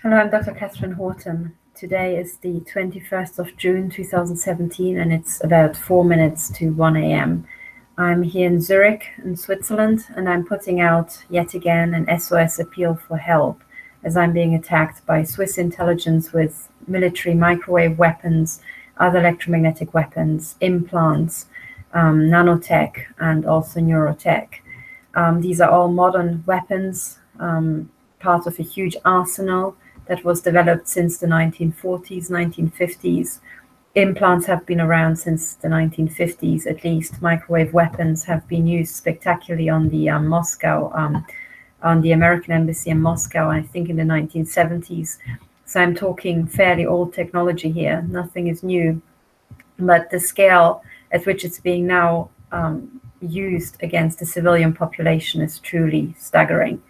Hello, I'm Dr. Catherine Horton. Today is the 21st of June 2017 and it's about 4 minutes to 1 a.m. I'm here in Zurich in Switzerland and I'm putting out yet again an SOS appeal for help as I'm being attacked by Swiss intelligence with military microwave weapons, other electromagnetic weapons, implants, nanotech and also neurotech. These are all modern weapons, part of a huge arsenal that was developed since the 1940s, 1950s. Implants have been around since the 1950s, at least. Microwave weapons have been used spectacularly on the on the American embassy in Moscow, I think in the 1970s. So I'm talking fairly old technology here. Nothing is new, but the scale at which it's being now used against the civilian population is truly staggering.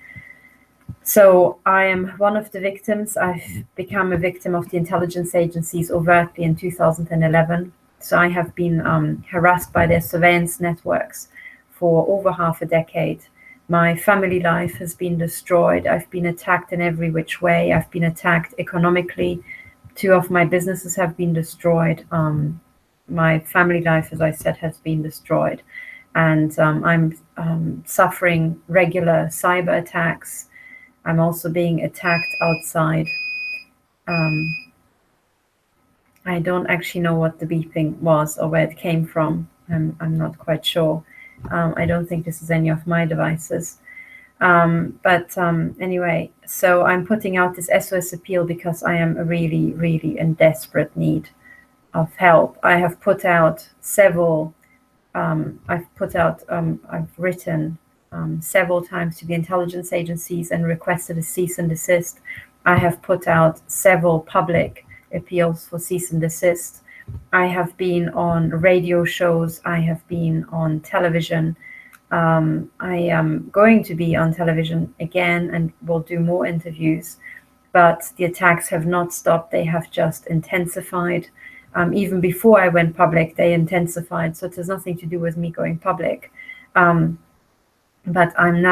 So I am one of the victims. I've become a victim of the intelligence agencies overtly in 2011. So I have been harassed by their surveillance networks for over half a decade. My family life has been destroyed. I've been attacked in every which way. I've been attacked economically. 2 of my businesses have been destroyed. My family life, as I said, has been destroyed. And I'm suffering regular cyber attacks. I'm also being attacked outside. I don't actually know what the beeping was or where it came from. I'm not quite sure. I don't think this is any of my devices. But anyway, so I'm putting out this SOS appeal because I am really, really in desperate need of help. I have put out several, I've written several times to the intelligence agencies and requested a cease and desist. I have put out several public appeals for cease and desist. I have been on radio shows. I have been on television. I am going to be on television again and will do more interviews. But the attacks have not stopped. They have just intensified. Even before I went public, they intensified. So it has nothing to do with me going public. But I'm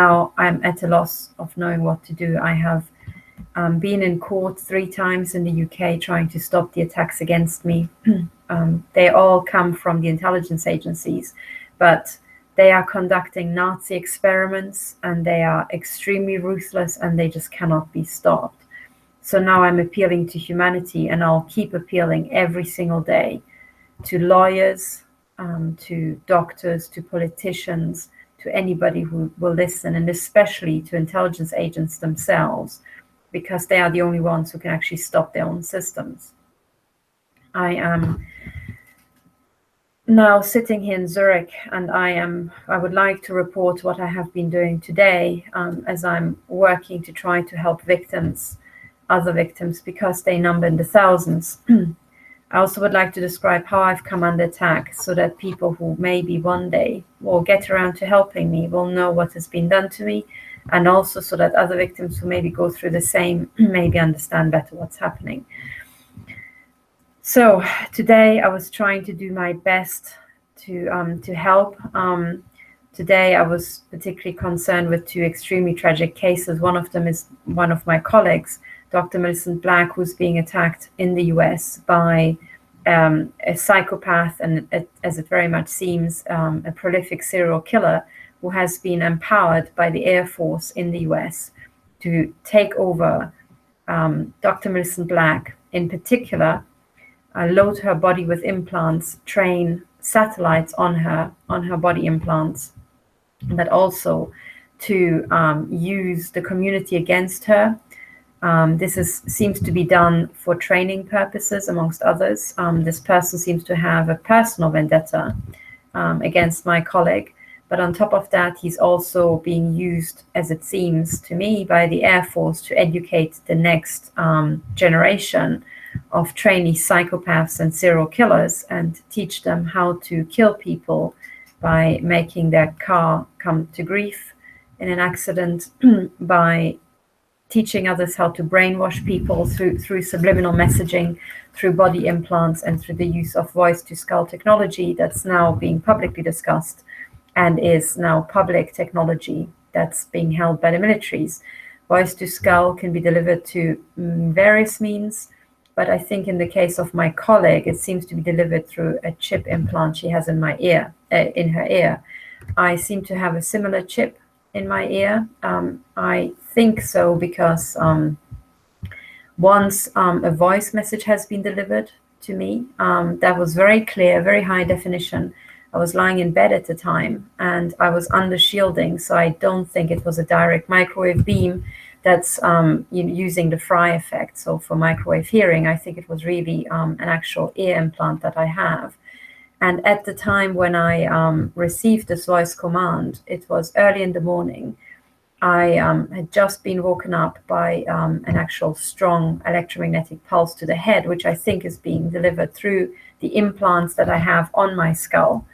at a loss of knowing what to do. I have been in court 3 times in the UK trying to stop the attacks against me. They all come from the intelligence agencies, but they are conducting Nazi experiments and they are extremely ruthless and they just cannot be stopped. So now I'm appealing to humanity and I'll keep appealing every single day to lawyers, to doctors, to politicians, to anybody who will listen, and especially to intelligence agents themselves, because they are the only ones who can actually stop their own systems. I am now sitting here in Zurich, and I would like to report what I have been doing today, as I'm working to try to help other victims, because they number in the thousands. I also would like to describe how I've come under attack so that people who maybe one day will get around to helping me will know what has been done to me, and also so that other victims who maybe go through the same maybe understand better what's happening. So today I was trying to do my best to help. Today I was particularly concerned with 2 extremely tragic cases. One of them is one of my colleagues, Dr. Millicent Black, who's being attacked in the US by a psychopath and, as it very much seems, a prolific serial killer who has been empowered by the Air Force in the US to take over Dr. Millicent Black, in particular, load her body with implants, train satellites on her body implants, but also to use the community against her. This seems to be done for training purposes, amongst others. This person seems to have a personal vendetta against my colleague. But on top of that, he's also being used, as it seems to me, by the Air Force to educate the next generation of trainee psychopaths and serial killers and teach them how to kill people by making their car come to grief in an accident, by teaching others how to brainwash people through subliminal messaging, through body implants, and through the use of voice-to-skull technology that's now being publicly discussed and is now public technology that's being held by the militaries. Voice to skull can be delivered to various means, but I think in the case of my colleague, it seems to be delivered through a chip implant she has in my ear, in her ear. I seem to have a similar chip in my ear. I think so because once a voice message has been delivered to me that was very clear, very high definition. I was lying in bed at the time and I was under shielding, so I don't think it was a direct microwave beam that's using the Fry effect. So for microwave hearing, I think it was really an actual ear implant that I have. And at the time when I received this voice command, it was early in the morning. I had just been woken up by an actual strong electromagnetic pulse to the head, which I think is being delivered through the implants that I have on my skull,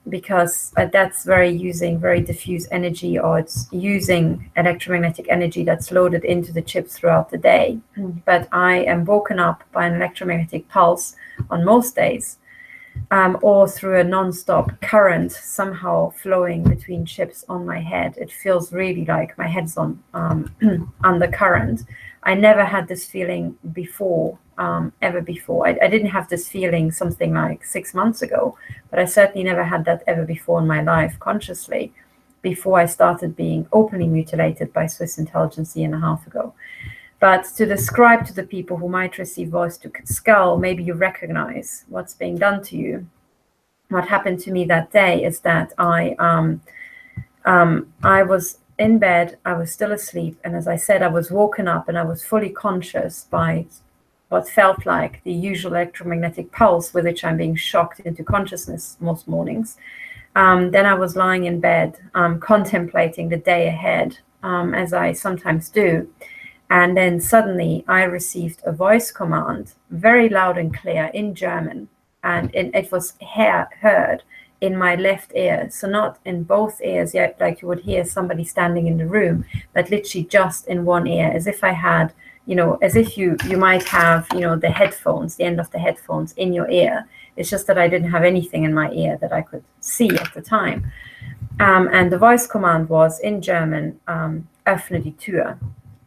because that's using very diffuse energy, or it's using electromagnetic energy that's loaded into the chips throughout the day. But I am woken up by an electromagnetic pulse on most days, or through a non-stop current somehow flowing between chips on my head. It feels really like my head's on under current. I never had this feeling before, ever before. I didn't have this feeling something like 6 months ago, but I certainly never had that ever before in my life consciously, before I started being openly mutilated by Swiss intelligence a year and a half ago. But to describe to the people who might receive voice to skull, maybe you recognize what's being done to you. What happened to me that day is that I was in bed, I was still asleep, and as I said, I was woken up and I was fully conscious by what felt like the usual electromagnetic pulse with which I'm being shocked into consciousness most mornings. Then I was lying in bed, contemplating the day ahead, as I sometimes do. And then suddenly I received a voice command, very loud and clear in German. And it was heard in my left ear. So not in both ears yet, like you would hear somebody standing in the room, but literally just in one ear, as if I had, as if you might have, the headphones, the end of the headphones in your ear. It's just that I didn't have anything in my ear that I could see at the time. And the voice command was in German, öffne die Tür.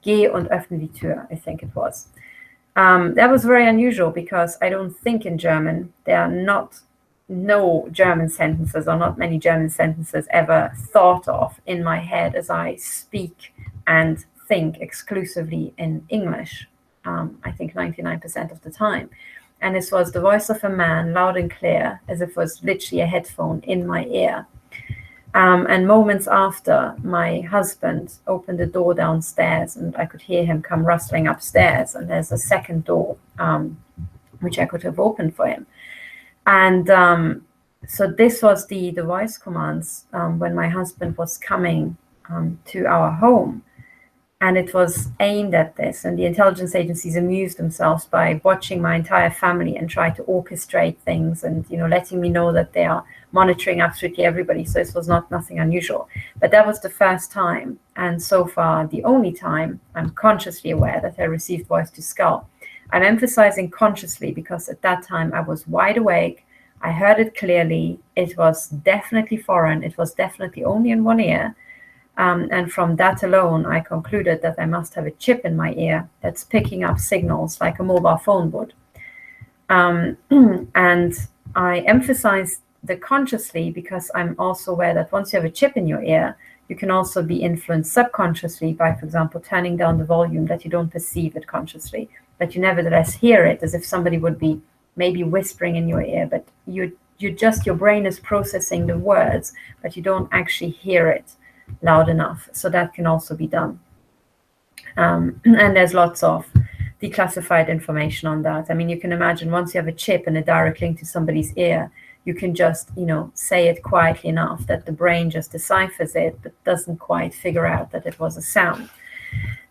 Geh und öffne die Tür, I think it was. That was very unusual because I don't think in German there are no German sentences, or not many German sentences ever thought of in my head as I speak and think exclusively in English, I think 99% of the time. And this was the voice of a man, loud and clear, as if it was literally a headphone in my ear. And moments after, my husband opened the door downstairs and I could hear him come rustling upstairs. And there's a second door, which I could have opened for him. And so this was the voice commands when my husband was coming to our home. And it was aimed at this. And the intelligence agencies amused themselves by watching my entire family and try to orchestrate things and, letting me know that they are monitoring absolutely everybody. So this was nothing unusual. But that was the first time, and so far the only time, I'm consciously aware that I received voice to skull. I'm emphasizing consciously because at that time I was wide awake. I heard it clearly. It was definitely foreign. It was definitely only in one ear. And from that alone, I concluded that I must have a chip in my ear that's picking up signals like a mobile phone would. And I emphasize the consciously because I'm also aware that once you have a chip in your ear, you can also be influenced subconsciously by, for example, turning down the volume, that you don't perceive it consciously, but you nevertheless hear it as if somebody would be maybe whispering in your ear, but your brain is processing the words, but you don't actually hear it loud enough. So that can also be done. And there's lots of declassified information on that. I mean, you can imagine once you have a chip and a direct link to somebody's ear, you can just, say it quietly enough that the brain just deciphers it, but doesn't quite figure out that it was a sound.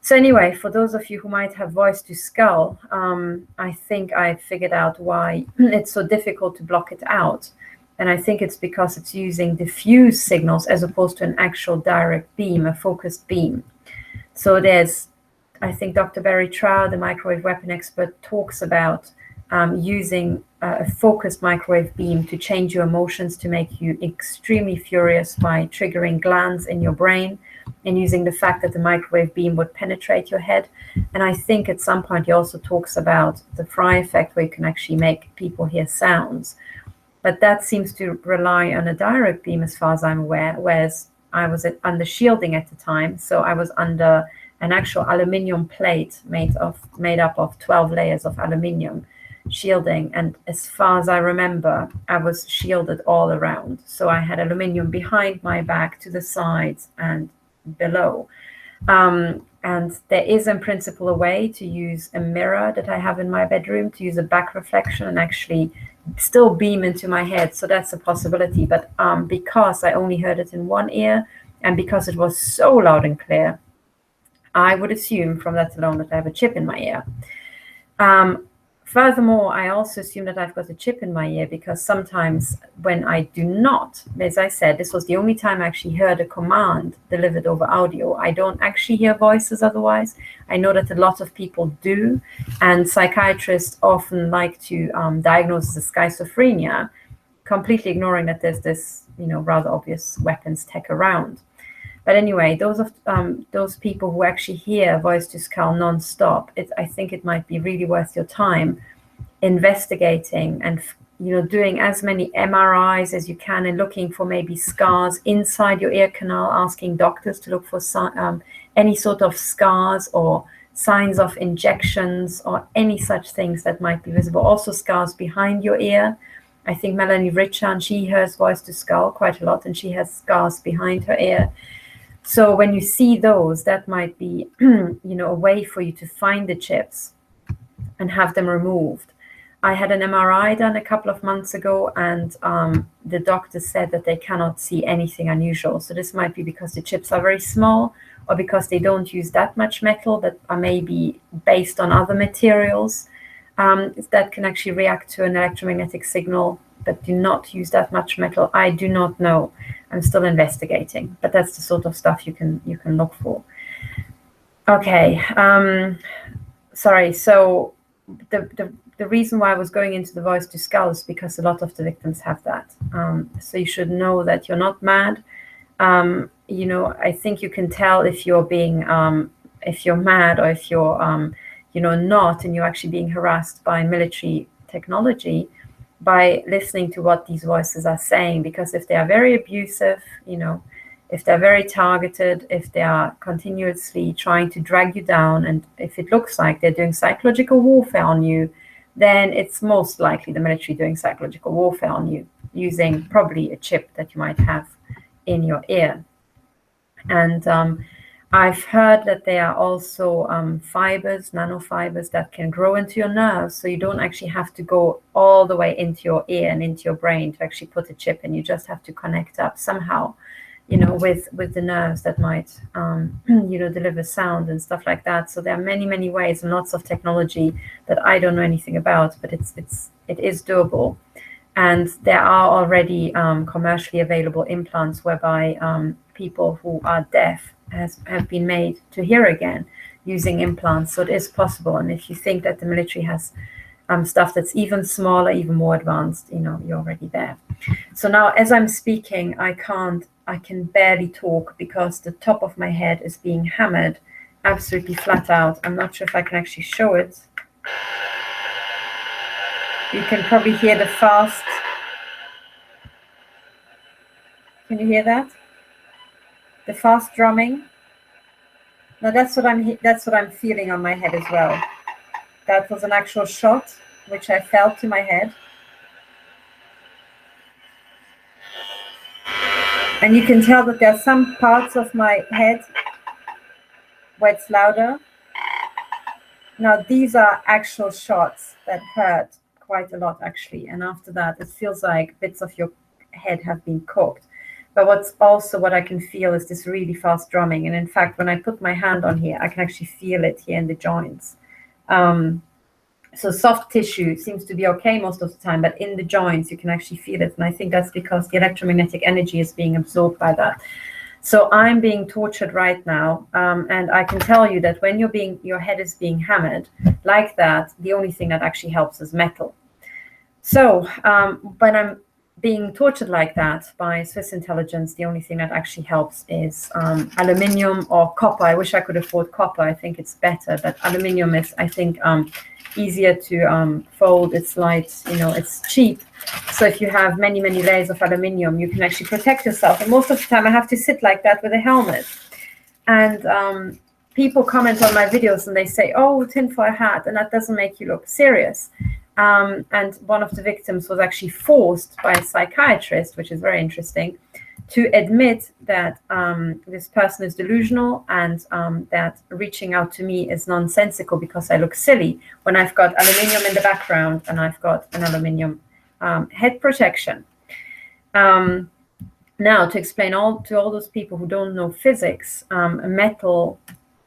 So anyway, for those of you who might have voice to skull, I think I figured out why it's so difficult to block it out. And I think it's because it's using diffuse signals as opposed to an actual direct beam, a focused beam. So I think Dr. Barry Trow, the microwave weapon expert, talks about using a focused microwave beam to change your emotions, to make you extremely furious by triggering glands in your brain, and using the fact that the microwave beam would penetrate your head. And I think at some point he also talks about the fry effect, where you can actually make people hear sounds. But that seems to rely on a direct beam as far as I'm aware, whereas I was under shielding at the time. So I was under an actual aluminium plate made up of 12 layers of aluminium shielding. And as far as I remember, I was shielded all around. So I had aluminium behind my back, to the sides, and below. And there is in principle a way to use a mirror that I have in my bedroom, to use a back reflection and actually still beam into my head. So that's a possibility. But because I only heard it in one ear, and because it was so loud and clear, I would assume from that alone that I have a chip in my ear. Furthermore, I also assume that I've got a chip in my ear because sometimes when I do not, as I said, this was the only time I actually heard a command delivered over audio. I don't actually hear voices otherwise. I know that a lot of people do, and psychiatrists often like to diagnose as schizophrenia, completely ignoring that there's this, rather obvious weapons tech around. But anyway, those people who actually hear voice to skull nonstop, I think it might be really worth your time investigating and doing as many MRIs as you can and looking for maybe scars inside your ear canal, asking doctors to look for any sort of scars or signs of injections or any such things that might be visible. Also scars behind your ear. I think Melanie Richard, she hears voice to skull quite a lot, and she has scars behind her ear. So when you see those, that might be, a way for you to find the chips and have them removed. I had an MRI done a couple of months ago, and the doctor said that they cannot see anything unusual. So this might be because the chips are very small, or because they don't use that much metal, but are maybe based on other materials that can actually react to an electromagnetic signal, but do not use that much metal. I do not know. I'm still investigating, but that's the sort of stuff you can look for. Okay, sorry. So the reason why I was going into the voice to skull is because a lot of the victims have that. So you should know that you're not mad. I think you can tell if you're being, if you're mad, or if you're, not, and you're actually being harassed by military technology, by listening to what these voices are saying. Because if they are very abusive, if they're very targeted, if they are continuously trying to drag you down, and if it looks like they're doing psychological warfare on you, then it's most likely the military doing psychological warfare on you, using probably a chip that you might have in your ear. And I've heard that there are also fibers, nanofibers, that can grow into your nerves. So you don't actually have to go all the way into your ear and into your brain to actually put a chip in. You just have to connect up somehow, with the nerves that might, deliver sound and stuff like that. So there are many, many ways and lots of technology that I don't know anything about, but it is doable. And there are already commercially available implants whereby people who are deaf have been made to hear again using implants. So it is possible. And if you think that the military has stuff that's even smaller, even more advanced, you're already there. So now as I'm speaking, I can barely talk because the top of my head is being hammered absolutely flat out. I'm not sure if I can actually show it. You can probably hear the fast. Can you hear that? The fast drumming. Now that's what I'm feeling on my head as well. That was an actual shot which I felt to my head. And you can tell that there are some parts of my head where it's louder. Now these are actual shots that hurt quite a lot actually. And after that, it feels like bits of your head have been cooked. But what I can feel is this really fast drumming. And in fact, when I put my hand on here, I can actually feel it here in the joints. So soft tissue seems to be okay most of the time, but in the joints, you can actually feel it. And I think that's because the electromagnetic energy is being absorbed by that. So I'm being tortured right now. And I can tell you that when your head is being hammered like that, the only thing that actually helps is metal. So when I'm being tortured like that by Swiss intelligence, the only thing that actually helps is aluminium or copper. I wish I could afford copper. I think it's better, but aluminium is, I think, easier to fold. It's light, it's cheap. So if you have many, many layers of aluminium, you can actually protect yourself. And most of the time I have to sit like that with a helmet. And people comment on my videos and they say, oh, tinfoil hat, and that doesn't make you look serious. And one of the victims was actually forced by a psychiatrist, which is very interesting, to admit that this person is delusional and that reaching out to me is nonsensical because I look silly when I've got aluminium in the background and I've got an aluminium head protection. Now, to explain to all those people who don't know physics, metal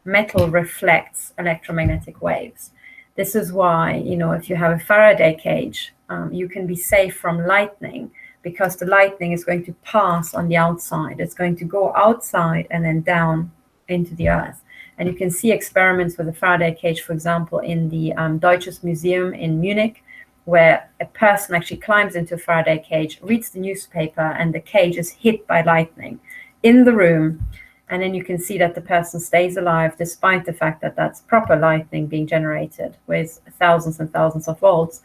reflects electromagnetic waves. This is why, if you have a Faraday cage, you can be safe from lightning because the lightning is going to pass on the outside. It's going to go outside and then down into the earth. And you can see experiments with a Faraday cage, for example, in the Deutsches Museum in Munich, where a person actually climbs into a Faraday cage, reads the newspaper, and the cage is hit by lightning in the room. And then you can see that the person stays alive despite the fact that that's proper lightning being generated with thousands and thousands of volts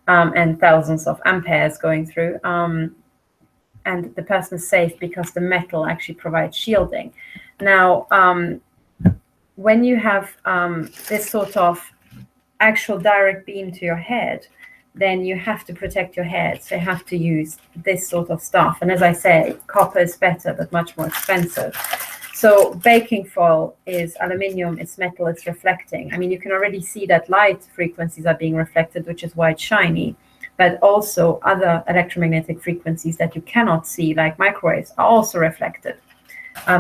and thousands of amperes going through. And the person is safe because the metal actually provides shielding. Now, when you have this sort of actual direct beam to your head, then you have to protect your head. So you have to use this sort of stuff. And as I say, copper is better, but much more expensive. So baking foil is aluminium, it's metal, it's reflecting. I mean, you can already see that light frequencies are being reflected, which is why it's shiny, but also other electromagnetic frequencies that you cannot see, like microwaves, are also reflected.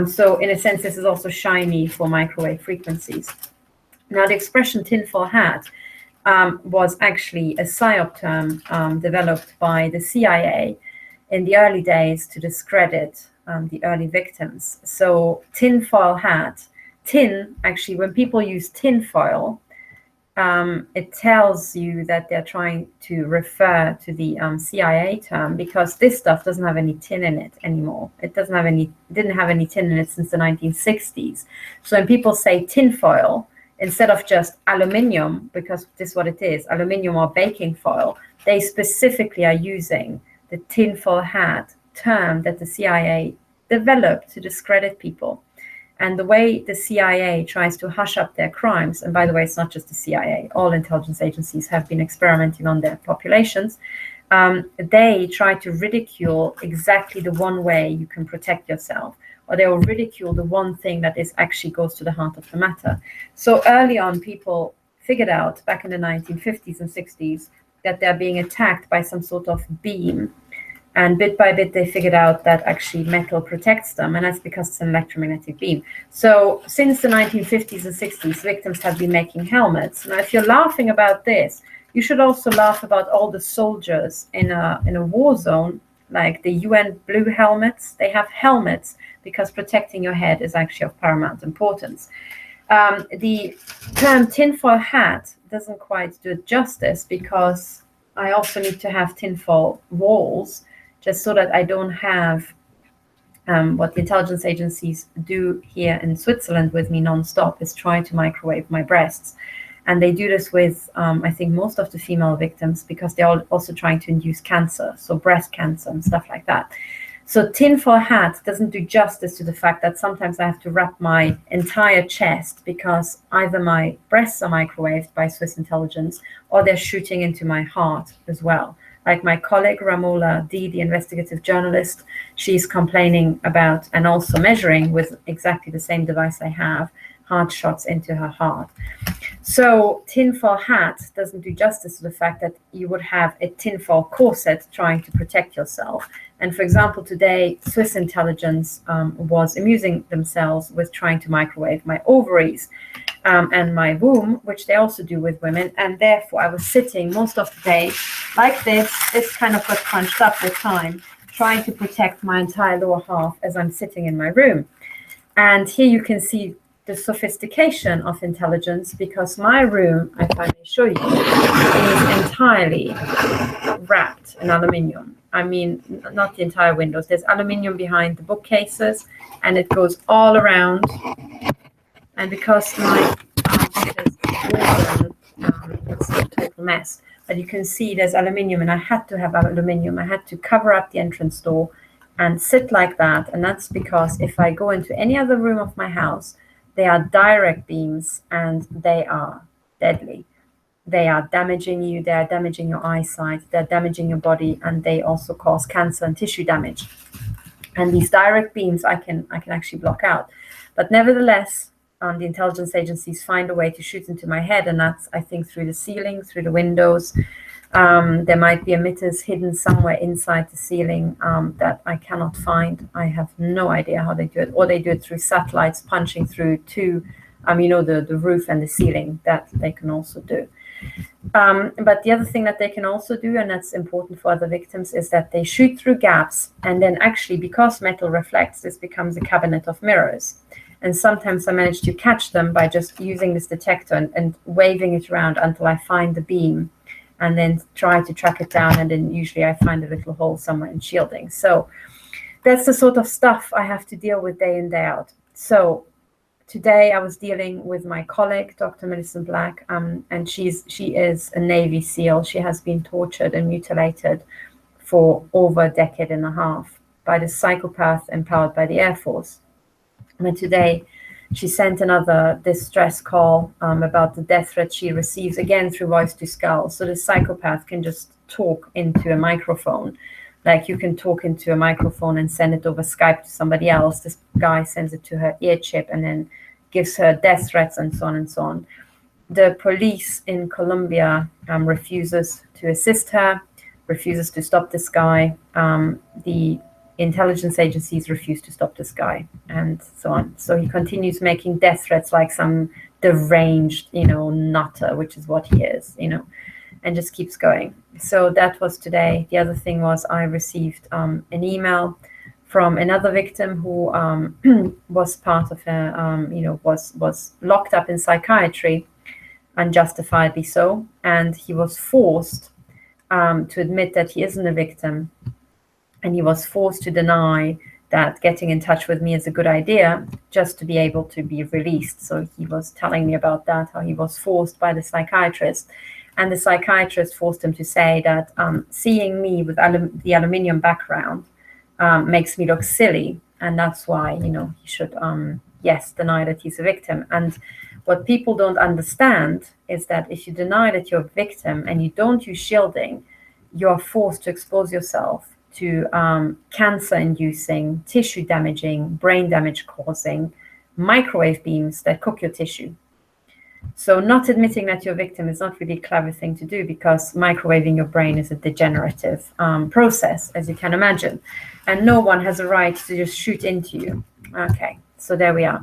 So in a sense, this is also shiny for microwave frequencies. Now, the expression tinfoil hat was actually a PSYOP term developed by the CIA in the early days to discredit the early victims. So tinfoil hat, actually, when people use tinfoil, it tells you that they're trying to refer to the CIA term because this stuff doesn't have any tin in it anymore. It didn't have any tin in it since the 1960s. So when people say tinfoil, instead of just aluminium, because this is what it is, aluminium or baking foil, they specifically are using the tinfoil hat term that the CIA developed to discredit people. And the way the CIA tries to hush up their crimes, and by the way, it's not just the CIA, all intelligence agencies have been experimenting on their populations, they try to ridicule exactly the one way you can protect yourself, or they will ridicule the one thing that is actually goes to the heart of the matter. So early on, people figured out back in the 1950s and 60s that they're being attacked by some sort of beam. And bit by bit, they figured out that actually metal protects them, and that's because it's an electromagnetic beam. So since the 1950s and 60s, victims have been making helmets. Now, if you're laughing about this, you should also laugh about all the soldiers in a war zone, like the UN blue helmets. They have helmets because protecting your head is actually of paramount importance. The term tinfoil hat doesn't quite do it justice because I also need to have tinfoil walls just so that I don't have what the intelligence agencies do here in Switzerland with me nonstop is try to microwave my breasts. And they do this with, I think, most of the female victims because they're also trying to induce cancer, so breast cancer and stuff like that. So tinfoil hat doesn't do justice to the fact that sometimes I have to wrap my entire chest because either my breasts are microwaved by Swiss intelligence or they're shooting into my heart as well. Like my colleague Ramola D, the investigative journalist, she's complaining about and also measuring with exactly the same device I have, heart shots into her heart. So tinfoil hat doesn't do justice to the fact that you would have a tinfoil corset trying to protect yourself. And for example, today, Swiss intelligence was amusing themselves with trying to microwave my ovaries and my womb, which they also do with women. And therefore, I was sitting most of the day like this. This kind of got crunched up with time, trying to protect my entire lower half as I'm sitting in my room. And here you can see the sophistication of intelligence because my room, if I may show you, is entirely wrapped in aluminium. I mean, not the entire windows. There's aluminium behind the bookcases, and it goes all around. And because my office is wooden, it's a total mess. But you can see there's aluminium, and I had to have aluminium. I had to cover up the entrance door and sit like that. And that's because if I go into any other room of my house, they are direct beams and they are deadly. They are damaging you, they are damaging your eyesight, they're damaging your body, and they also cause cancer and tissue damage. And these direct beams I can actually block out. But nevertheless, the intelligence agencies find a way to shoot into my head, and that's, I think, through the ceiling, through the windows. There might be emitters hidden somewhere inside the ceiling that I cannot find. I have no idea how they do it, or they do it through satellites punching through to, the roof and the ceiling. That they can also do. But the other thing that they can also do, and that's important for other victims, is that they shoot through gaps, and then actually, because metal reflects, this becomes a cabinet of mirrors. And sometimes I manage to catch them by just using this detector and waving it around until I find the beam, and then try to track it down, and then usually I find a little hole somewhere in shielding. So that's the sort of stuff I have to deal with day in, day out. So today I was dealing with my colleague, Dr. Millicent Black, and she is a Navy SEAL. She has been tortured and mutilated for over a decade and a half by the psychopath empowered by the Air Force. And today she sent another distress call about the death threat she receives, again through voice to skull. So the psychopath can just talk into a microphone. Like you can talk into a microphone and send it over Skype to somebody else. This guy sends it to her ear chip and then gives her death threats and so on and so on. The police in Colombia refuses to assist her, refuses to stop this guy. The intelligence agencies refuse to stop this guy, and so on. So he continues making death threats like some deranged, nutter, which is what he is, and just keeps going. So that was today. The other thing was I received an email from another victim who was part of a, was locked up in psychiatry, unjustifiably so, and he was forced to admit that he isn't a victim, and he was forced to deny that getting in touch with me is a good idea just to be able to be released. So he was telling me about that, how he was forced by the psychiatrist. And the psychiatrist forced him to say that seeing me with the aluminium background makes me look silly. And that's why, he should, deny that he's a victim. And what people don't understand is that if you deny that you're a victim and you don't use shielding, you're forced to expose yourself to cancer-inducing, tissue-damaging, brain damage-causing microwave beams that cook your tissue. So not admitting that you're a victim is not really a clever thing to do, because microwaving your brain is a degenerative process, as you can imagine. And no one has a right to just shoot into you. Okay, so there we are.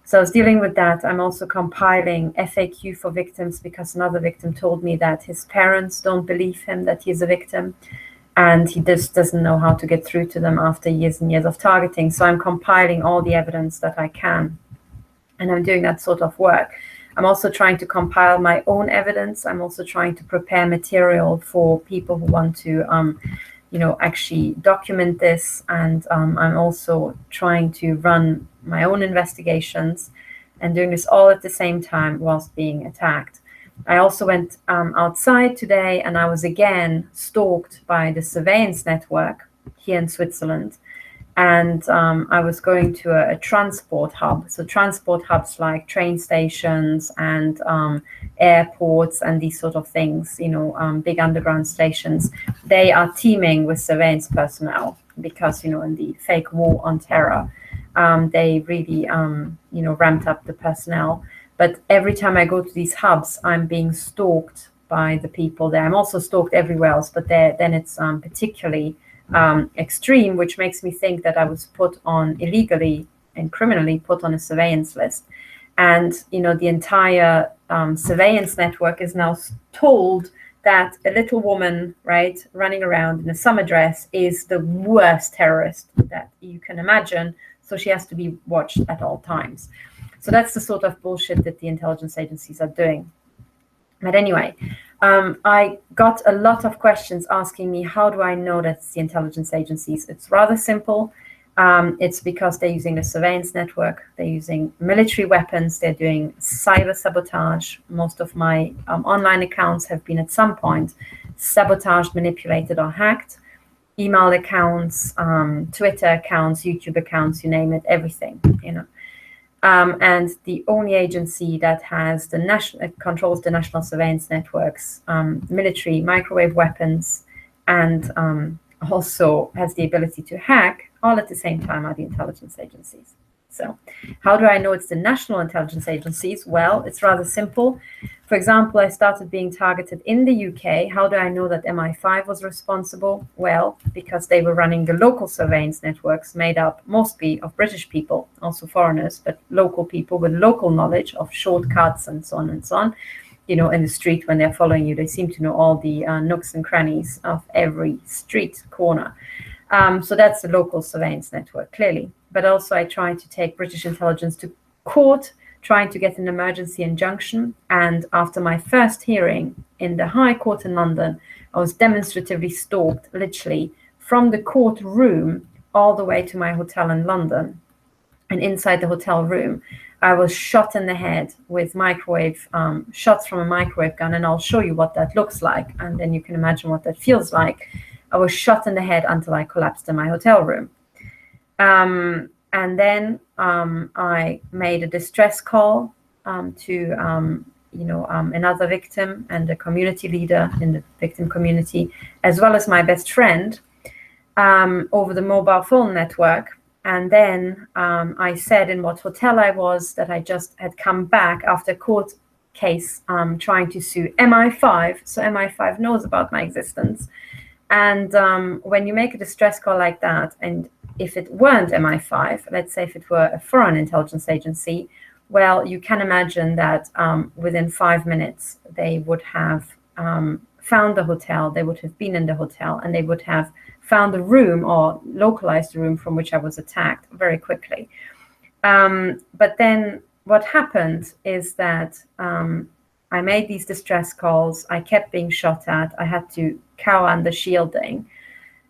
So I was dealing with that. I'm also compiling FAQ for victims, because another victim told me that his parents don't believe him that he's a victim. And he just doesn't know how to get through to them after years and years of targeting. So I'm compiling all the evidence that I can. And I'm doing that sort of work. I'm also trying to compile my own evidence. I'm also trying to prepare material for people who want to, actually document this. And I'm also trying to run my own investigations and doing this all at the same time whilst being attacked. I also went outside today, and I was again stalked by the surveillance network here in Switzerland. And I was going to a transport hub. So transport hubs like train stations and airports and these sort of things, big underground stations, they are teeming with surveillance personnel because, in the fake war on terror, they really, ramped up the personnel. But every time I go to these hubs, I'm being stalked by the people there. I'm also stalked everywhere else, but then it's particularly extreme, which makes me think that I was put on illegally and criminally put on a surveillance list. And, the entire surveillance network is now told that a little woman, right, running around in a summer dress is the worst terrorist that you can imagine. So she has to be watched at all times. So that's the sort of bullshit that the intelligence agencies are doing. But anyway, I got a lot of questions asking me, how do I know that it's the intelligence agencies? It's rather simple. It's because they're using the surveillance network, they're using military weapons, they're doing cyber sabotage. Most of my online accounts have been at some point sabotaged, manipulated, or hacked. Email accounts, Twitter accounts, YouTube accounts, you name it, everything, you know. And the only agency that has the controls the national surveillance networks, military, microwave weapons, and also has the ability to hack all at the same time are the intelligence agencies. So how do I know it's the national intelligence agencies? Well, it's rather simple. For example, I started being targeted in the UK. How do I know that MI5 was responsible? Well, because they were running the local surveillance networks made up mostly of British people, also foreigners, but local people with local knowledge of shortcuts and so on and so on. You know, in the street when they're following you, they seem to know all the nooks and crannies of every street corner. So that's the local surveillance network, clearly. But also I tried to take British intelligence to court, trying to get an emergency injunction. And after my first hearing in the High Court in London, I was demonstratively stalked, literally, from the courtroom all the way to my hotel in London. And inside the hotel room, I was shot in the head with microwave shots from a microwave gun. And I'll show you what that looks like. And then you can imagine what that feels like. I was shot in the head until I collapsed in my hotel room. And then I made a distress call to another victim and a community leader in the victim community, as well as my best friend, over the mobile phone network. And then I said in what hotel I was, that I just had come back after a court case trying to sue MI5. So MI5 knows about my existence. And when you make a distress call like that, and if it weren't MI5, let's say if it were a foreign intelligence agency, well, you can imagine that within 5 minutes, they would have found the hotel, they would have been in the hotel, and they would have found the room or localized the room from which I was attacked very quickly. But then what happened is that I made these distress calls. I kept being shot at. I had to cower under shielding.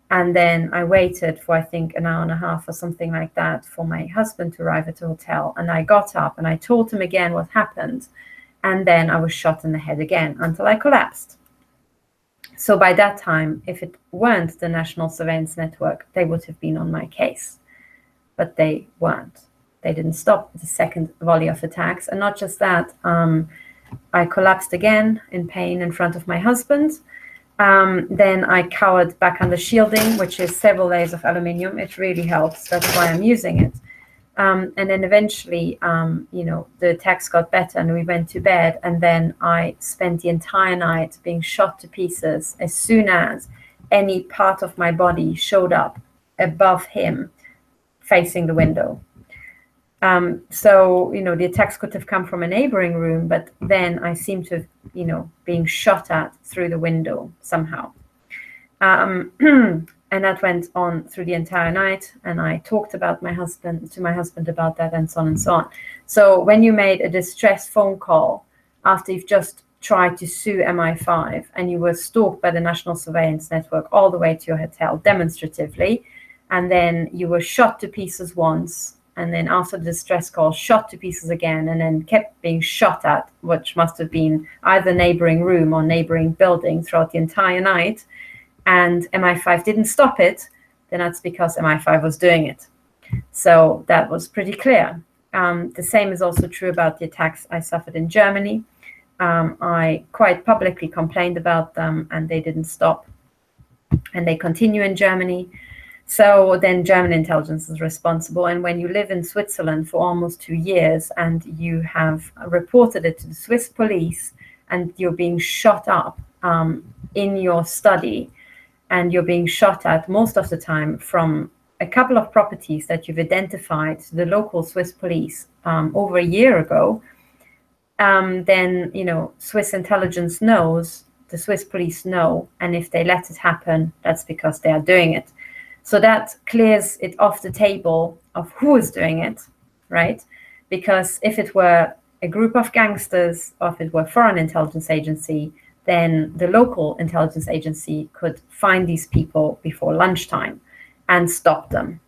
And then I waited for, I think, an hour and a half or something like that for my husband to arrive at the hotel. And I got up and I told him again what happened. And then I was shot in the head again until I collapsed. So by that time, if it weren't the National Surveillance Network, they would have been on my case. But they weren't. They didn't stop the second volley of attacks. And not just that, I collapsed again in pain in front of my husband. Then I cowered back under shielding, which is several layers of aluminium. It really helps. That's why I'm using it. And then eventually, the attacks got better and we went to bed. And then I spent the entire night being shot to pieces as soon as any part of my body showed up above him facing the window. So the attacks could have come from a neighboring room, but then I seemed to have, being shot at through the window somehow. And that went on through the entire night. And I talked to my husband about that and so on and so on. So when you made a distress phone call after you've just tried to sue MI5 and you were stalked by the National Surveillance Network all the way to your hotel demonstratively, and then you were shot to pieces once, and then after the distress call, shot to pieces again, and then kept being shot at, which must have been either neighboring room or neighboring building throughout the entire night, and MI5 didn't stop it, then that's because MI5 was doing it. So that was pretty clear. The same is also true about the attacks I suffered in Germany. I quite publicly complained about them, and they didn't stop. And they continue in Germany. So then German intelligence is responsible. And when you live in Switzerland for almost 2 years and you have reported it to the Swiss police and you're being shot up in your study, and you're being shot at most of the time from a couple of properties that you've identified to the local Swiss police over a year ago, then, Swiss intelligence knows, the Swiss police know, and if they let it happen, that's because they are doing it. So that clears it off the table of who is doing it, right? Because if it were a group of gangsters or if it were a foreign intelligence agency, then the local intelligence agency could find these people before lunchtime and stop them.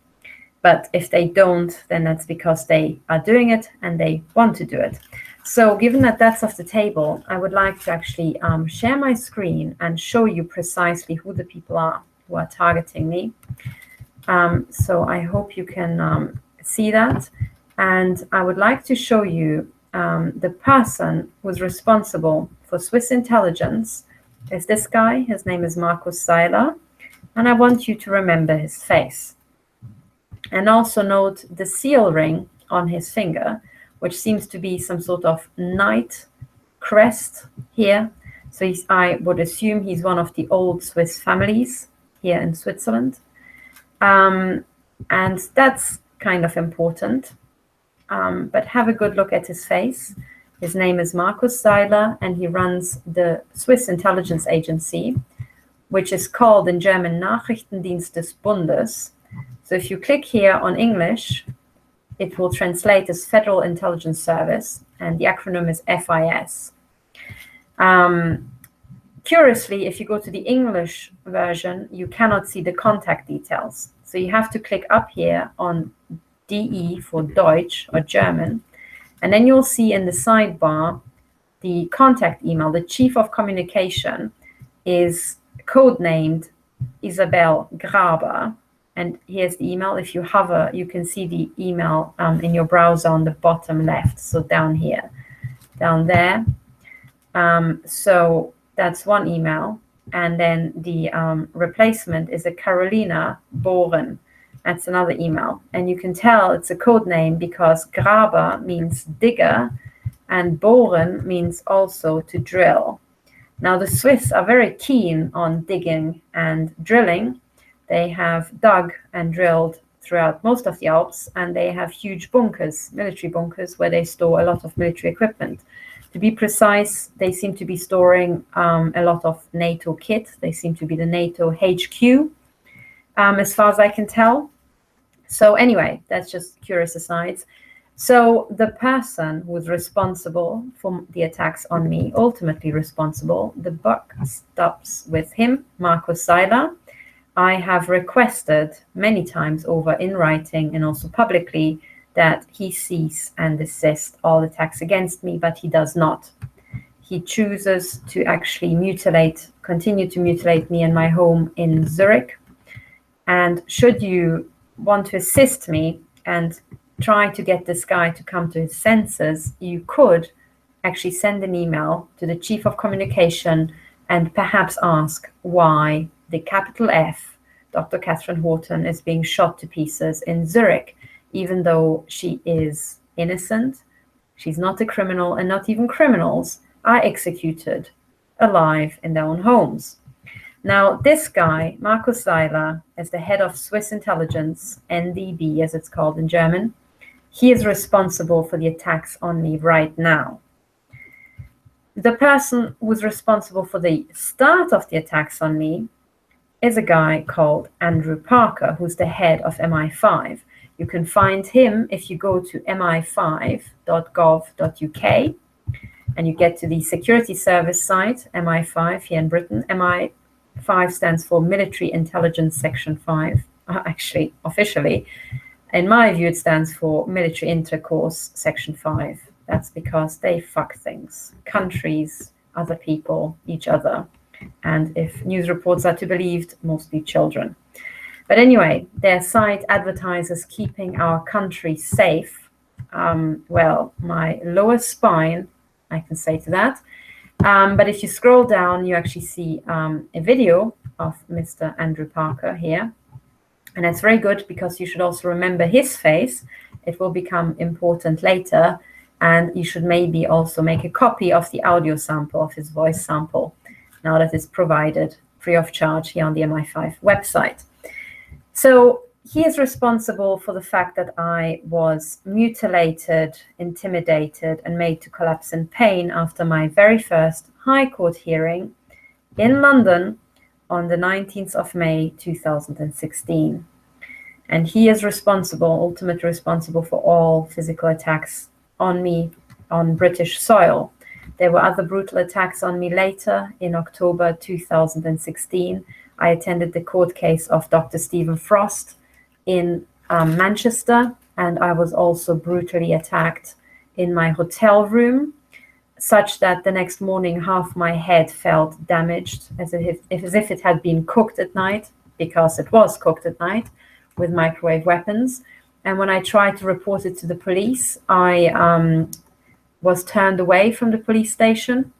But if they don't, then that's because they are doing it and they want to do it. So given that that's off the table, I would like to actually share my screen and show you precisely who the people are who are targeting me. So I hope you can see that. And I would like to show you the person who's responsible for Swiss intelligence is this guy. His name is Markus Seiler. And I want you to remember his face. And also note the seal ring on his finger, which seems to be some sort of knight crest here. So I would assume he's one of the old Swiss families here in Switzerland. And that's kind of important. But have a good look at his face. His name is Markus Seiler, and he runs the Swiss intelligence agency, which is called in German Nachrichtendienst des Bundes. So if you click here on English, it will translate as Federal Intelligence Service, and the acronym is FIS. Curiously, if you go to the English version, you cannot see the contact details. So you have to click up here on DE for Deutsch or German, and then you'll see in the sidebar the contact email. The chief of communication is codenamed Isabel Graber. And here's the email. If you hover, you can see the email in your browser on the bottom left. So down here, down there. So that's one email. And then the replacement is a Carolina Bohren. That's another email. And you can tell it's a code name because Graber means digger and Bohren means also to drill. Now, the Swiss are very keen on digging and drilling. They have dug and drilled throughout most of the Alps, and they have huge bunkers, military bunkers, where they store a lot of military equipment. To be precise, they seem to be storing a lot of NATO kit. They seem to be the NATO HQ, as far as I can tell. So anyway, that's just curious asides. So the person who was responsible for the attacks on me, ultimately responsible, the buck stops with him, Markus Seiler. I have requested many times over in writing and also publicly that he cease and desist all attacks against me, but he does not. He chooses to actually continue to mutilate me and my home in Zurich. And should you want to assist me and try to get this guy to come to his senses, you could actually send an email to the chief of communication and perhaps ask why the capital F, Dr. Catherine Horton, is being shot to pieces in Zurich, even though she is innocent. She's not a criminal, and not even criminals are executed alive in their own homes. Now, this guy, Markus Seiler, as the head of Swiss intelligence, NDB as it's called in German, he is responsible for the attacks on me right now. The person who was responsible for the start of the attacks on me is a guy called Andrew Parker, who's the head of MI5. You can find him if you go to mi5.gov.uk and you get to the security service site, MI5 here in Britain. MI5 stands for Military Intelligence Section 5. Actually, officially, in my view, it stands for Military Intercourse Section 5. That's because they fuck things, countries, other people, each other. And if news reports are to be believed, mostly children. But anyway, their site advertises keeping our country safe. Well, my lower spine, I can say to that. But if you scroll down, you actually see a video of Mr. Andrew Parker here. And that's very good because you should also remember his face. It will become important later. And you should maybe also make a copy of the audio sample, of his voice sample, now that it's provided free of charge here on the MI5 website. So he is responsible for the fact that I was mutilated, intimidated, and made to collapse in pain after my very first High Court hearing in London on the 19th of May, 2016. And he is ultimately responsible for all physical attacks on me on British soil. There were other brutal attacks on me later. In October 2016, I attended the court case of Dr. Stephen Frost in Manchester, and I was also brutally attacked in my hotel room, such that the next morning half my head felt damaged, as if it had been cooked at night, because it was cooked at night with microwave weapons. And when I tried to report it to the police, I was turned away from the police station,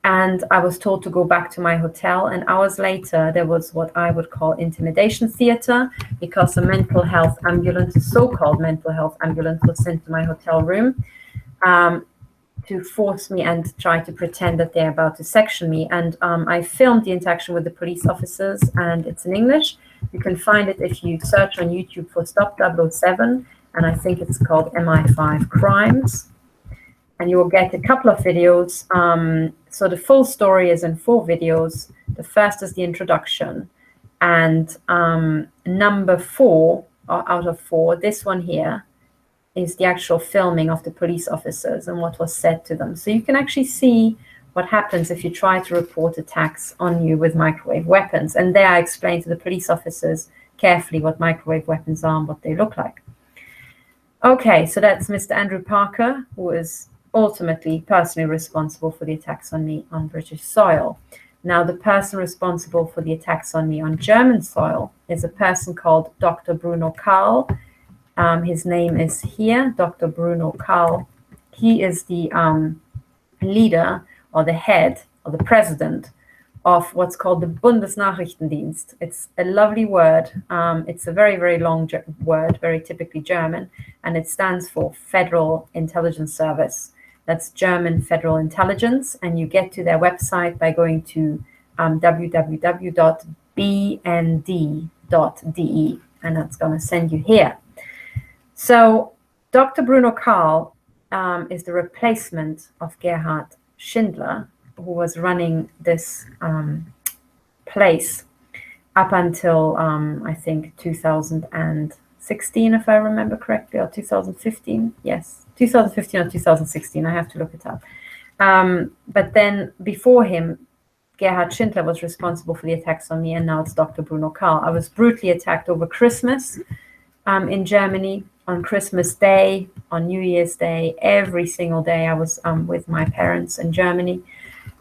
and I was told to go back to my hotel. And hours later, there was what I would call intimidation theater, because a mental health ambulance, a so-called mental health ambulance, was sent to my hotel room to force me and try to pretend that they're about to section me. And I filmed the interaction with the police officers, and it's in English. You can find it if you search on YouTube for Stop 007, and I think it's called MI5 Crimes. And you will get a couple of videos. So the full story is in 4 videos. The first is the introduction. And number 4 out of 4, this one here, is the actual filming of the police officers and what was said to them. So you can actually see what happens if you try to report attacks on you with microwave weapons. And there I explain to the police officers carefully what microwave weapons are and what they look like. Okay, so that's Mr. Andrew Parker, who is ultimately personally responsible for the attacks on me on British soil. Now, the person responsible for the attacks on me on German soil is a person called Dr. Bruno Kahl. His name is here, Dr. Bruno Kahl. He is the leader or the head or the president of what's called the Bundesnachrichtendienst. It's a lovely word. It's a very, very long word, very typically German, and it stands for Federal Intelligence Service. That's German Federal Intelligence, and you get to their website by going to www.bnd.de, and that's going to send you here. So Dr. Bruno Kahl is the replacement of Gerhard Schindler, who was running this place up until, I think, 2016, if I remember correctly, or 2015. Yes, 2015 or 2016. I have to look it up. But then before him, Gerhard Schindler was responsible for the attacks on me, and now it's Dr. Bruno Kahl. I was brutally attacked over Christmas in Germany, on Christmas Day, on New Year's Day. Every single day I was with my parents in Germany.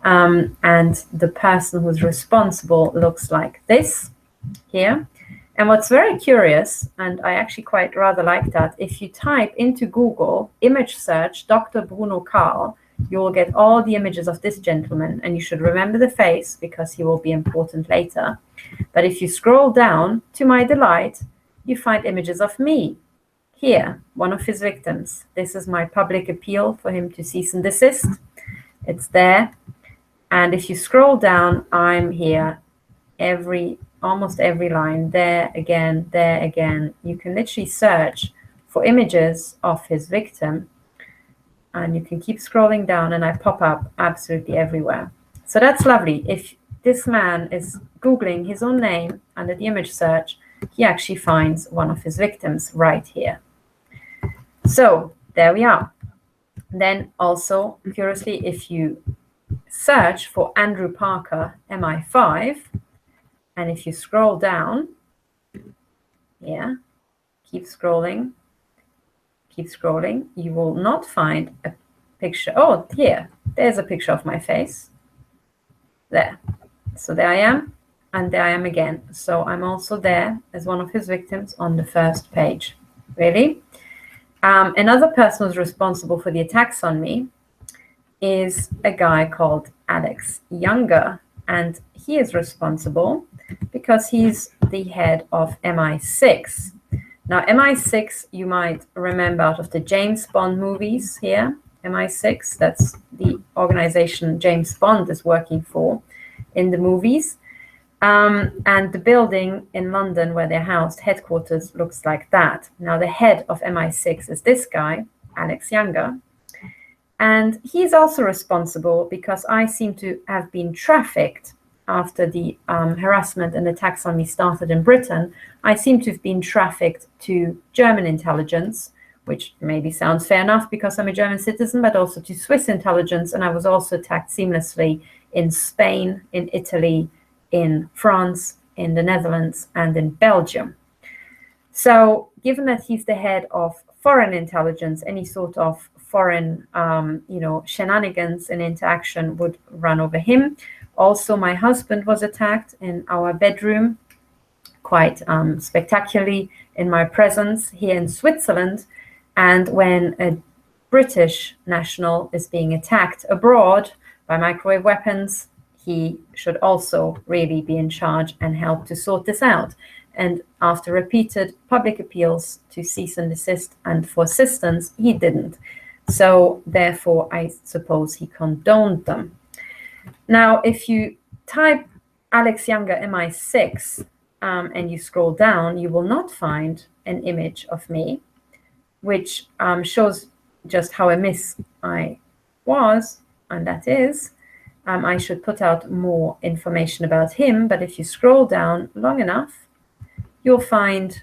And the person who's responsible looks like this here. And what's very curious, and I actually quite rather like that, if you type into Google, image search, Dr. Bruno Kahl, you will get all the images of this gentleman, and you should remember the face because he will be important later. But if you scroll down, to my delight, you find images of me. Here, one of his victims. This is my public appeal for him to cease and desist. It's there. And if you scroll down, I'm here. Almost every line, there again, there again. You can literally search for images of his victim, and you can keep scrolling down, and I pop up absolutely everywhere. So that's lovely. If this man is Googling his own name under the image search, he actually finds one of his victims right here. So there we are. Then also, curiously, if you search for Andrew Parker MI5, and if you scroll down, yeah, keep scrolling, you will not find a picture. Oh, here, there's a picture of my face. There. So there I am, and there I am again. So I'm also there as one of his victims on the first page. Really? Another person who's responsible for the attacks on me is a guy called Alex Younger, and he is responsible because he's the head of MI6. Now, MI6, you might remember out of the James Bond movies here. MI6, that's the organization James Bond is working for in the movies. And the building in London where they're housed, headquarters, looks like that. Now, the head of MI6 is this guy, Alex Younger. And he's also responsible because I seem to have been trafficked after the harassment and attacks on me started in Britain. I seem to have been trafficked to German intelligence, which maybe sounds fair enough because I'm a German citizen, but also to Swiss intelligence. And I was also attacked seamlessly in Spain, in Italy, in France, in the Netherlands, and in Belgium. So given that he's the head of foreign intelligence, any sort of foreign, shenanigans and interaction would run over him. Also, my husband was attacked in our bedroom, quite spectacularly, in my presence here in Switzerland. And when a British national is being attacked abroad by microwave weapons, he should also really be in charge and help to sort this out. And after repeated public appeals to cease and desist and for assistance, he didn't. So therefore, I suppose he condoned them. Now, if you type Alex Younger MI6 and you scroll down, you will not find an image of me, which shows just how amiss I was, and that is, I should put out more information about him. But if you scroll down long enough, you'll find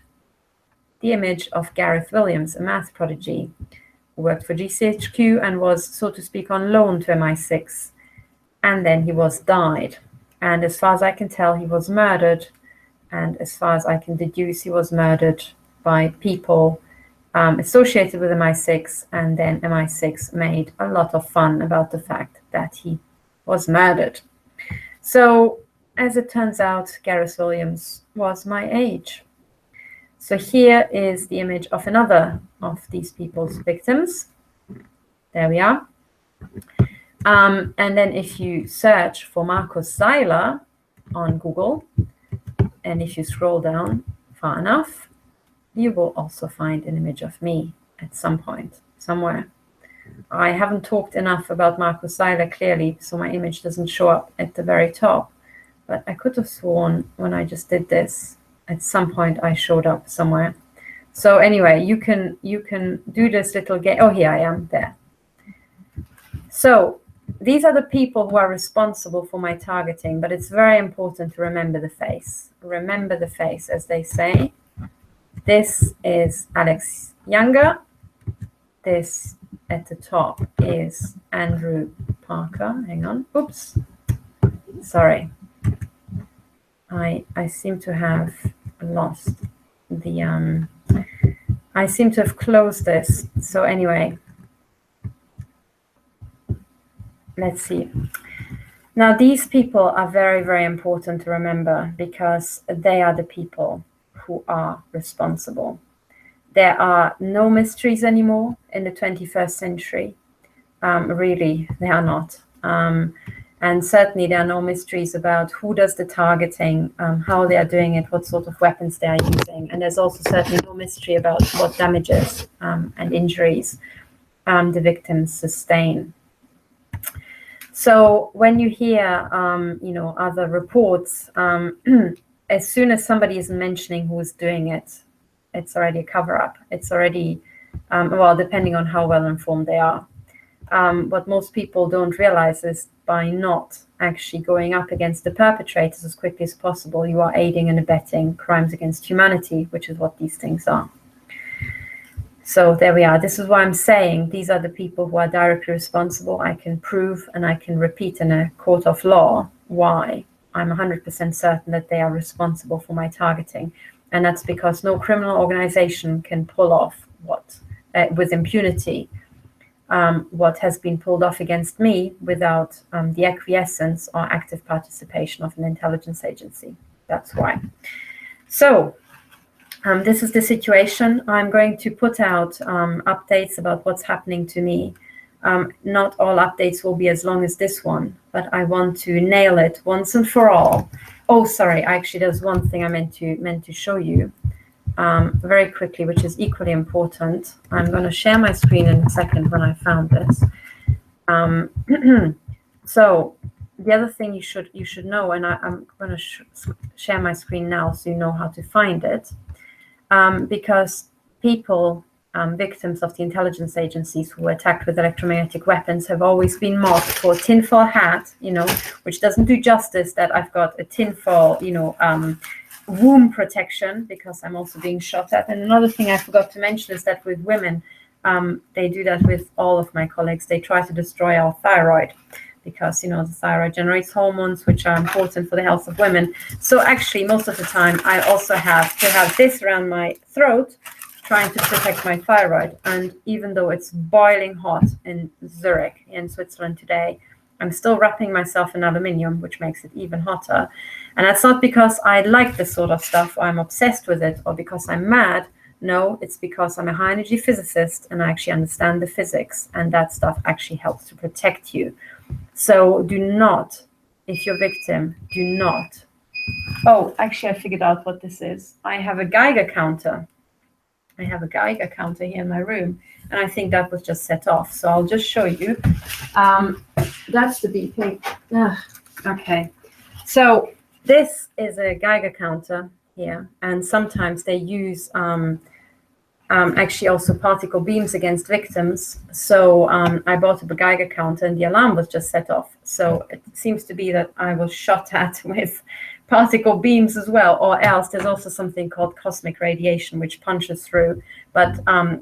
the image of Gareth Williams, a math prodigy who worked for GCHQ and was, so to speak, on loan to MI6. And then he died. And as far as I can tell, he was murdered. And as far as I can deduce, he was murdered by people associated with MI6. And then MI6 made a lot of fun about the fact that he was murdered. So, as it turns out, Gareth Williams was my age. So here is the image of another of these people's victims. There we are. And then if you search for Markus Seiler on Google, and if you scroll down far enough, you will also find an image of me at some point, somewhere. I haven't talked enough about Markus Seiler, clearly, so my image doesn't show up at the very top. But I could have sworn when I just did this, at some point I showed up somewhere. So anyway, you can do this little game. Oh, here I am, there. So these are the people who are responsible for my targeting, but it's very important to remember the face. Remember the face, as they say. This is Alex Younger. This at the top is Andrew Parker. Hang on. Oops. Sorry. I seem to have lost the I seem to have closed this. So anyway, let's see. Now these people are very, very important to remember because they are the people who are responsible. There are no mysteries anymore in the 21st century. Really, there are not. And certainly there are no mysteries about who does the targeting, how they are doing it, what sort of weapons they are using. And there's also certainly no mystery about what damages and injuries the victims sustain. So when you hear, other reports, as soon as somebody is mentioning who is doing it, it's already a cover-up. It's already, depending on how well informed they are. What most people don't realize is by not actually going up against the perpetrators as quickly as possible, you are aiding and abetting crimes against humanity, which is what these things are. So there we are. This is why I'm saying these are the people who are directly responsible. I can prove and I can repeat in a court of law why I'm 100% certain that they are responsible for my targeting. And that's because no criminal organization can pull off with impunity what has been pulled off against me without the acquiescence or active participation of an intelligence agency. That's why. So this is the situation. I'm going to put out updates about what's happening to me. Not all updates will be as long as this one, but I want to nail it once and for all. Oh, sorry. Actually, there's one thing I meant to show you very quickly, which is equally important. I'm going to share my screen in a second when I found this. So the other thing you should know, and I'm going to share my screen now so you know how to find it, because people, victims of the intelligence agencies who were attacked with electromagnetic weapons have always been mocked for tinfoil hat, which doesn't do justice that I've got a tinfoil, womb protection, because I'm also being shot at. And another thing I forgot to mention is that with women, they do that with all of my colleagues. They try to destroy our thyroid, because the thyroid generates hormones which are important for the health of women. So actually, most of the time, I also have to have this around my throat, trying to protect my thyroid. And even though it's boiling hot in Zurich, in Switzerland today, I'm still wrapping myself in aluminium, which makes it even hotter. And that's not because I like this sort of stuff, or I'm obsessed with it, or because I'm mad. No, it's because I'm a high energy physicist and I actually understand the physics, and that stuff actually helps to protect you. So do not, if you're a victim, do not. Oh, actually, I figured out what this is. I have a Geiger counter. I have a Geiger counter here in my room, and I think that was just set off. So I'll just show you. That's the beeping. Okay. So this is a Geiger counter here, and sometimes they use actually also particle beams against victims. So I bought a Geiger counter, and the alarm was just set off. So it seems to be that I was shot at with particle beams as well, or else there's also something called cosmic radiation, which punches through. But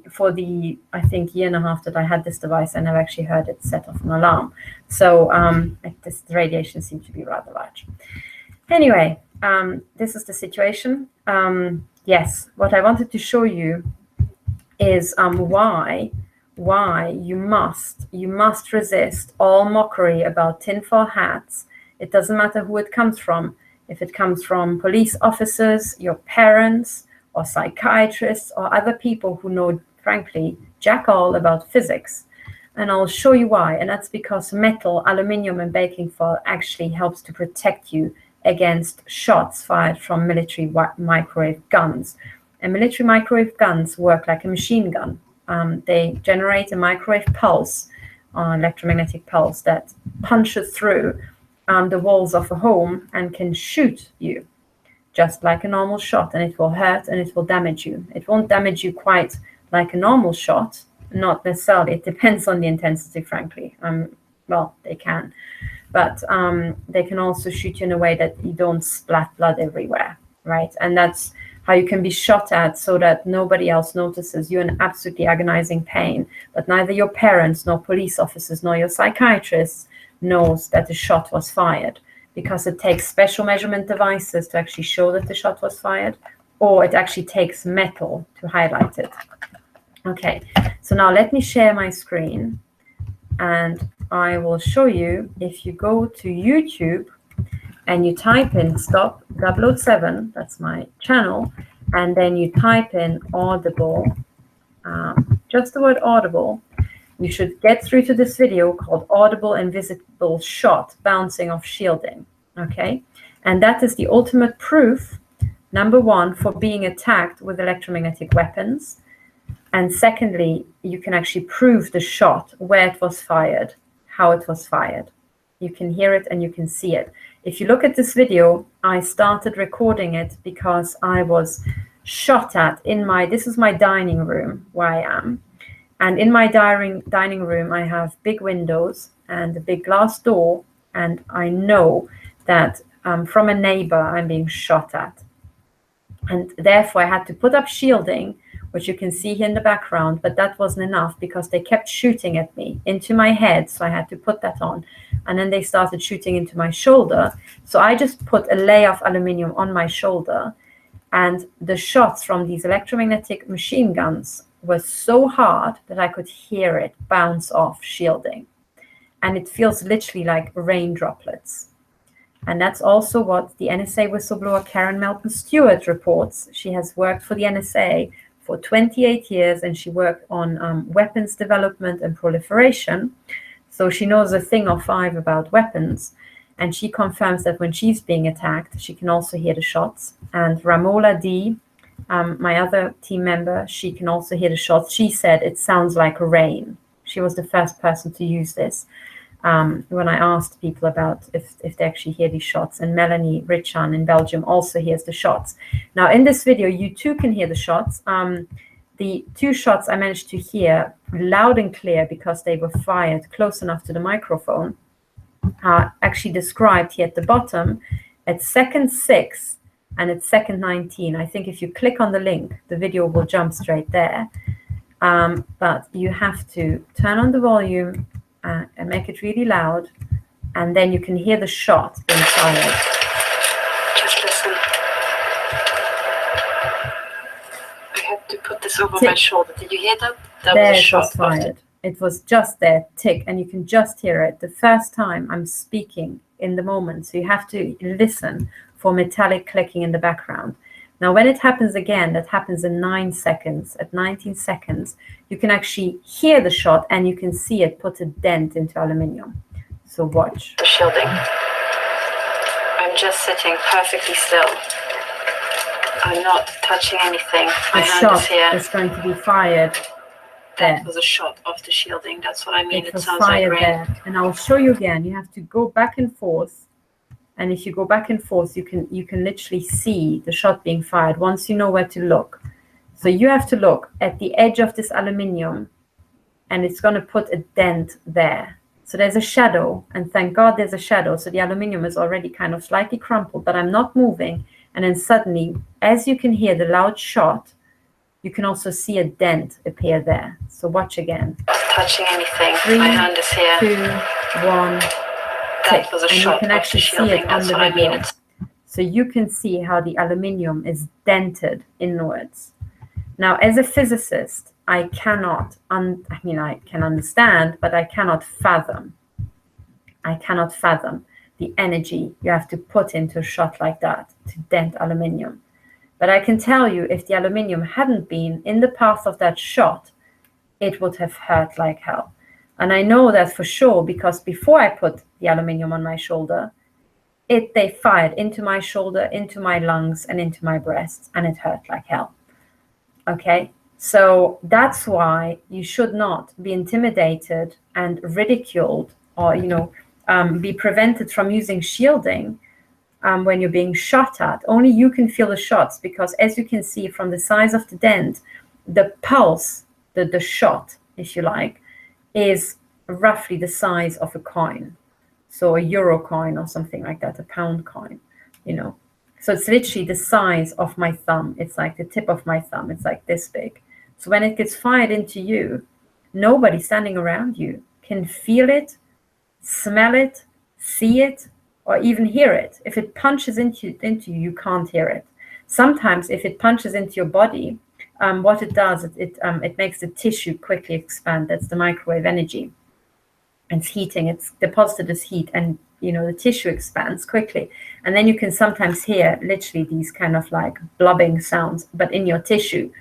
for the, I think, year and a half that I had this device, I never actually heard it set off an alarm. So this radiation seemed to be rather large. Anyway, this is the situation. Yes, what I wanted to show you is why you must resist all mockery about tinfoil hats. It doesn't matter who it comes from. If it comes from police officers, your parents, or psychiatrists, or other people who know, frankly, jack all about physics. And I'll show you why. And that's because metal, aluminium, and baking foil actually helps to protect you against shots fired from military microwave guns. And military microwave guns work like a machine gun. They generate a microwave pulse, electromagnetic pulse, that punches through the walls of a home and can shoot you, just like a normal shot, and it will hurt and it will damage you. It won't damage you quite like a normal shot, not necessarily. It depends on the intensity, frankly. Well, they can, but they can also shoot you in a way that you don't splat blood everywhere, right? And that's how you can be shot at so that nobody else notices. You're in absolutely agonizing pain, but neither your parents, nor police officers, nor your psychiatrists knows that the shot was fired, because it takes special measurement devices to actually show that the shot was fired, or it actually takes metal to highlight it. Okay, so now let me share my screen, and I will show you. If you go to YouTube and you type in Stop 007, that's my channel, and then you type in Audible, just the word Audible, you should get through to this video called Audible Invisible Shot Bouncing Off Shielding, okay? And that is the ultimate proof, number one, for being attacked with electromagnetic weapons. And secondly, you can actually prove the shot, where it was fired, how it was fired. You can hear it and you can see it. If you look at this video, I started recording it because I was shot at in this is my dining room where I am. And in my dining room, I have big windows and a big glass door. And I know that from a neighbor, I'm being shot at. And therefore, I had to put up shielding, which you can see here in the background. But that wasn't enough, because they kept shooting at me into my head. So I had to put that on. And then they started shooting into my shoulder. So I just put a layer of aluminium on my shoulder. And the shots from these electromagnetic machine guns was so hard that I could hear it bounce off shielding. And it feels literally like rain droplets. And that's also what the NSA whistleblower Karen Melton Stewart reports. She has worked for the NSA for 28 years, and she worked on weapons development and proliferation. So she knows a thing or five about weapons. And she confirms that when she's being attacked, she can also hear the shots. And Ramola D, my other team member, she can also hear the shots. She said it sounds like rain. She was the first person to use this when I asked people about if they actually hear these shots. And Melanie Richan in Belgium also hears the shots. Now, in this video, you too can hear the shots. The two shots I managed to hear loud and clear because they were fired close enough to the microphone are actually described here at the bottom at second 6 and it's second 19. I think if you click on the link, the video will jump straight there. But you have to turn on the volume and make it really loud, and then you can hear the shot being fired. Just listen. I had to put this over my shoulder. Did you hear that? That there was a shot. It was fired. It was just there, tick, and you can just hear it. The first time I'm speaking in the moment, so you have to listen for metallic clicking in the background. Now, when it happens again, that happens in 9 seconds. At 19 seconds, you can actually hear the shot and you can see it put a dent into aluminium. So watch. The shielding. I'm just sitting perfectly still. I'm not touching anything. My hand is here. The shot is going to be fired there. That was a shot of the shielding. That's what I mean. It sounds fired like rain. There. And I'll show you again. You have to go back and forth. And if you go back and forth, you can literally see the shot being fired once you know where to look. So you have to look at the edge of this aluminium, and it's going to put a dent there. So there's a shadow, and thank God there's a shadow. So the aluminium is already kind of slightly crumpled, but I'm not moving. And then suddenly, as you can hear the loud shot, you can also see a dent appear there. So watch again. Not touching anything. 3, my hand is here. 2, 1. That was a and shot you can actually see it on the video. So you can see how the aluminium is dented inwards. Now, as a physicist, I cannot, I can understand, but I cannot fathom the energy you have to put into a shot like that to dent aluminium. But I can tell you, if the aluminium hadn't been in the path of that shot, it would have hurt like hell. And I know that for sure, because before I put the aluminium on my shoulder, they fired into my shoulder, into my lungs, and into my breasts, and it hurt like hell. Okay, so that's why you should not be intimidated and ridiculed, or be prevented from using shielding when you're being shot at. Only you can feel the shots, because as you can see from the size of the dent, the pulse, the shot, if you like, is roughly the size of a coin. So a euro coin or something like that, a pound coin, So it's literally the size of my thumb. It's like the tip of my thumb. It's like this big. So when it gets fired into you, nobody standing around you can feel it, smell it, see it, or even hear it. If it punches into you, you can't hear it. Sometimes if it punches into your body, what it does, it makes the tissue quickly expand. That's the microwave energy. It's heating, it's deposited as heat, and the tissue expands quickly. And then you can sometimes hear literally these kind of like blubbing sounds, but in your tissue.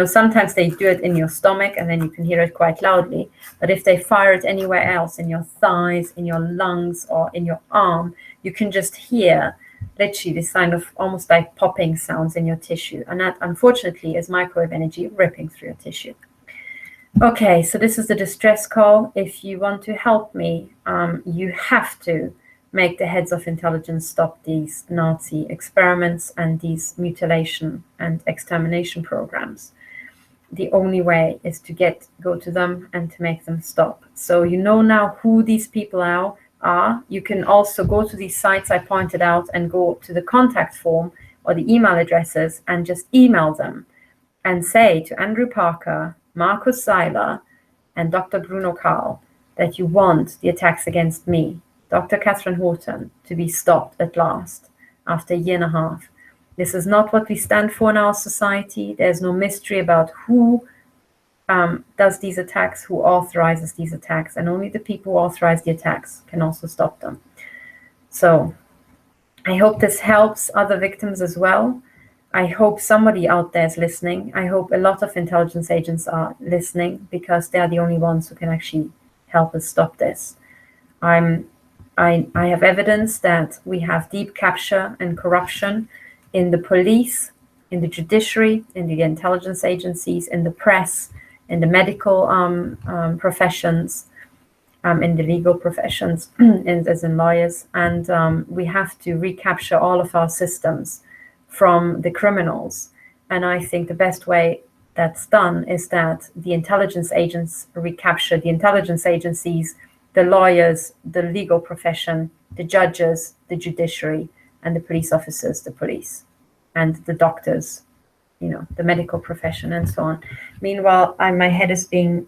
Sometimes they do it in your stomach, and then you can hear it quite loudly. But if they fire it anywhere else, in your thighs, in your lungs, or in your arm, you can just hear literally this kind of almost like popping sounds in your tissue. And that, unfortunately, is microwave energy ripping through your tissue. Okay, so this is the distress call. If you want to help me, you have to make the heads of intelligence stop these Nazi experiments and these mutilation and extermination programs. The only way is to go to them and to make them stop. So you know now who these people are. You can also go to these sites I pointed out and go to the contact form or the email addresses and just email them and say to Andrew Parker, Markus Seiler, and Dr. Bruno Kahl that you want the attacks against me, Dr. Catherine Horton, to be stopped at last after a year and a half. This is not what we stand for in our society. There's no mystery about who does these attacks, who authorizes these attacks, and only the people who authorize the attacks can also stop them. So I hope this helps other victims as well. I hope somebody out there is listening. I hope a lot of intelligence agents are listening, because they are the only ones who can actually help us stop this. I have evidence that we have deep capture and corruption in the police, in the judiciary, in the intelligence agencies, in the press, in the medical professions, in the legal professions, as in lawyers. And we have to recapture all of our systems from the criminals. And I think the best way that's done is that the intelligence agents recapture the intelligence agencies, the lawyers, the legal profession, the judges, the judiciary, and the police officers, the police. and the doctors, the medical profession and so on. Meanwhile, my head is being,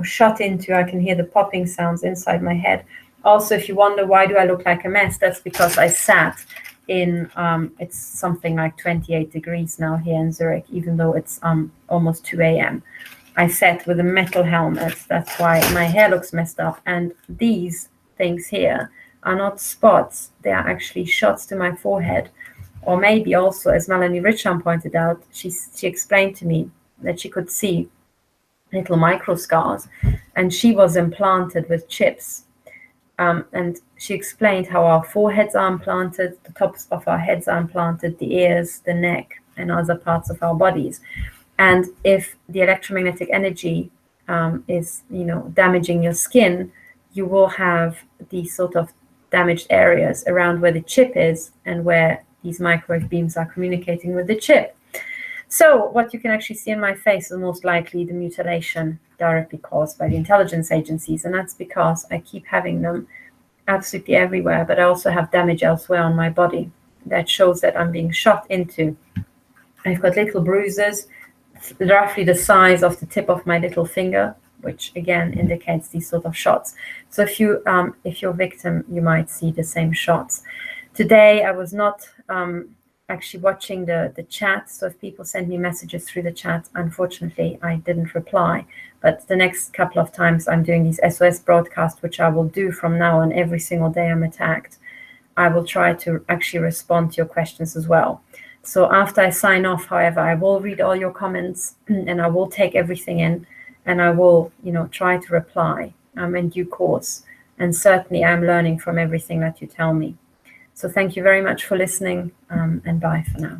shot into. I can hear the popping sounds inside my head. Also, if you wonder why do I look like a mess, that's because I sat in, it's something like 28 degrees now here in Zurich, even though it's almost 2 a.m. I sat with a metal helmet. That's why my hair looks messed up. And these things here are not spots. They are actually shots to my forehead. Or maybe also, as Melanie Richard pointed out, she explained to me that she could see little micro scars, and she was implanted with chips. And she explained how our foreheads are implanted, the tops of our heads are implanted, the ears, the neck, and other parts of our bodies. And if the electromagnetic energy is, damaging your skin, you will have these sort of damaged areas around where the chip is and where these microwave beams are communicating with the chip. So what you can actually see in my face is most likely the mutilation directly caused by the intelligence agencies. And that's because I keep having them absolutely everywhere, but I also have damage elsewhere on my body that shows that I'm being shot into. I've got little bruises, roughly the size of the tip of my little finger, which again indicates these sort of shots. So if you're a victim, you might see the same shots. Today, I was not actually watching the chat. So if people send me messages through the chat, unfortunately, I didn't reply. But the next couple of times I'm doing these SOS broadcasts, which I will do from now on every single day I'm attacked, I will try to actually respond to your questions as well. So after I sign off, however, I will read all your comments and I will take everything in and I will, try to reply in due course. And certainly I'm learning from everything that you tell me. So thank you very much for listening, and bye for now.